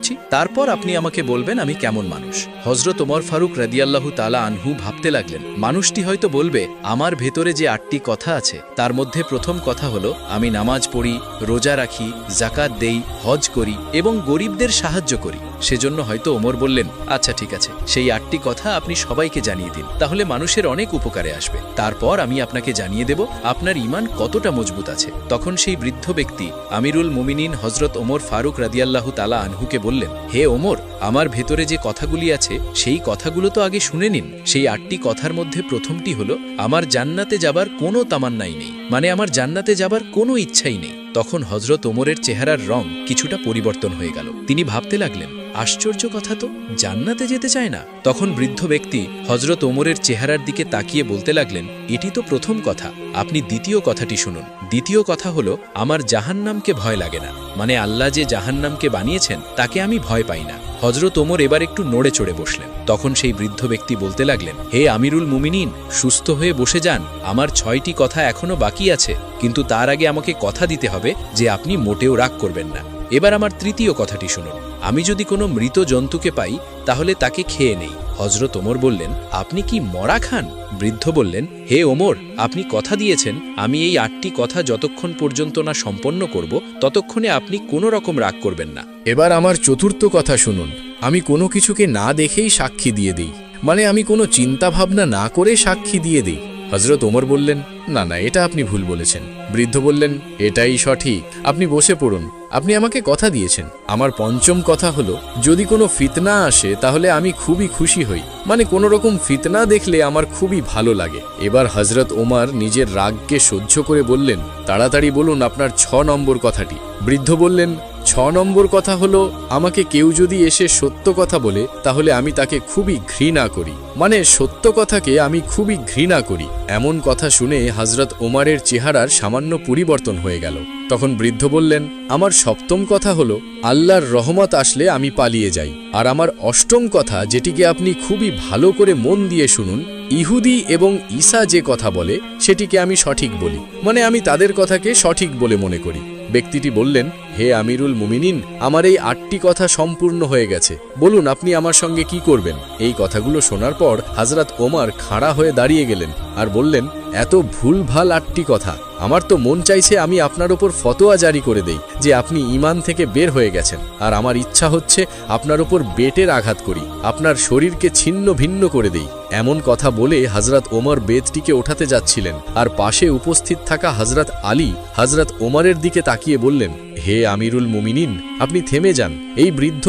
করছি, তারপর আপনি আমাকে বলবেন আমি কেমন মানুষ। হযরত ওমর ফারুক রাদিয়াল্লাহু তাআলা আনহু ভাবতে লাগলেন, মানুষটি হয়তো বলবে আমার ভেতরে যে 8টি কথা আছে তার মধ্যে প্রথম কথা হলো আমি নামাজ পড়ি, রোজা রাখি, যাকাত দেই, হজ করি এবং গরিবদের সাহায্য করি। সেজন্য হয়তো ওমর বললেন, আচ্ছা ঠিক আছে, সেই 8টি কথা আপনি সবাইকে জানিয়ে দিন, তাহলে মানুষের অনেক উপকারে আসবে। তারপর আমি আপনাকে জানিয়ে দেব আপনার ঈমান কতটা মজবুত আছে। তখন সেই বৃদ্ধ ব্যক্তি আমিরুল মুমিনিন হযরত ওমর ফারুক রাদিয়াল্লাহু তাআলা আনহুকে বললেন, হে ওমর, আমার ভেতরে যে কথাগুলি আছে সেই কথাগুলো তো আগে শুনে নিন। সেই 8টি কথার মধ্যে প্রথমটি হলো আমার জান্নাতে যাবার কোনো তামান্নাই নেই, মানে আমার জান্নাতে যাবার কোনো ইচ্ছাই নেই। তখন হযরত ওমরের চেহারার রং কিছুটা পরিবর্তন হয়ে গেল। তিনি ভাবতে লাগলেন, আশ্চর্য কথা তো, জান্নাতে যেতে চায় না। তখন বৃদ্ধ ব্যক্তি হযরত ওমরের চেহারার দিকে তাকিয়ে বলতে লাগলেন, এটি তো প্রথম কথা, আপনি দ্বিতীয় কথাটি শুনুন। দ্বিতীয় কথা হলো আমার জাহান্নামকে ভয় লাগে না, মানে আল্লাহ যে জাহান্নামকে বানিয়েছেন তাকে আমি ভয় পাই না। হযরত ওমর এবার একটু নড়ে চড়ে বসলেন। তখন সেই বৃদ্ধ ব্যক্তি বলতে লাগলেন, হে আমিরুল মুমিনিন, সুস্থ হয়ে বসে যান, আমার 6টি কথা এখনো বাকি আছে, কিন্তু তার আগে আমাকে কথা দিতে হবে যে আপনি মোটেও রাগ করবেন না। এবার আমার তৃতীয় কথাটি শুনুন, আমি যদি কোনো মৃত জন্তুকে পাই তাহলে তাকে খেয়ে নেই। হযরত ওমর বললেন, আপনি কি মরা খান? বৃদ্ধ বললেন, হে ওমর, আপনি কথা দিয়েছেন আমি এই 8টি কথা যতক্ষণ পর্যন্ত না সম্পন্ন করব ততক্ষণে আপনি কোনো রকম রাগ করবেন না। এবার আমার চতুর্থ কথা শুনুন, আমি কোনো কিছুকে না দেখেই সাক্ষী দিয়ে দিই, মানে আমি কোনো চিন্তা ভাবনা না করে সাক্ষী দিয়ে দিই। হযরত ওমর বললেন, না না, এটা আপনি ভুল বলেছেন। বৃদ্ধ বললেন, এটাই সঠিক, আপনি বসে পড়ুন, আপনি আমাকে কথা দিয়েছেন। আমার পঞ্চম কথা হলো, যদি কোনো ফিতনা আসে তাহলে আমি খুবই খুশি হই, মানে কোনো রকম ফিতনা দেখলে আমার খুবই ভালো লাগে। এবার হযরত ওমর নিজের রাগকে সহ্য করে বললেন, তাড়াতাড়ি বলুন আপনার 6 নম্বর কথাটি। বৃদ্ধ বললেন, 6 নম্বর কথা হলো, আমাকে কেউ যদি এসে সত্য কথা বলে তাহলে আমি তাকে খুবই ঘৃণা করি, মানে সত্য কথাকে আমি খুবই ঘৃণা করি। এমন কথা শুনে হযরত ওমরের চেহারার সামান্য পরিবর্তন হয়ে গেল। তখন বৃদ্ধ বললেন, আমার 7ম কথা হলো, আল্লাহর রহমত আসলে আমি পালিয়ে যাই। আর আমার 8ম কথা, যেটিকে আপনি খুবই ভালো করে মন দিয়ে শুনুন, ইহুদি এবং ঈসা যে কথা বলে সেটিকে আমি সঠিক বলি, মানে আমি তাদের কথাকে সঠিক বলে মনে করি। ব্যক্তিটি বললেন, হে আমিরুল মুমিনিন, আমার এই 8টি কথা সম্পূর্ণ হয়ে গেছে, বলুন আপনি আমার সঙ্গে কি করবেন। এই কথাগুলো শোনার পর হযরত ওমর খাড়া হয়ে দাঁড়িয়ে গেলেন আর বললেন, এত ভুলভাল 8টি কথা, আমার তো মন চাইছে আমি আপনার ওপর ফতোয়া জারি করে দেই যে আপনি ঈমান থেকে বের হয়ে গেছেন, আর আমার ইচ্ছা হচ্ছে আপনার ওপর বেতের আঘাত করি, আপনার শরীরকে ছিন্ন ভিন্ন করে দেই। এমন কথা বলে হযরত ওমর বেতটিকে ওঠাতে যাচ্ছিলেন, আর পাশে উপস্থিত থাকা হযরত আলী হযরত ওমরের দিকে তাকিয়ে বললেন, হে আমিরুল মুমিনিন, আপনি থেমে যান। এই বৃদ্ধ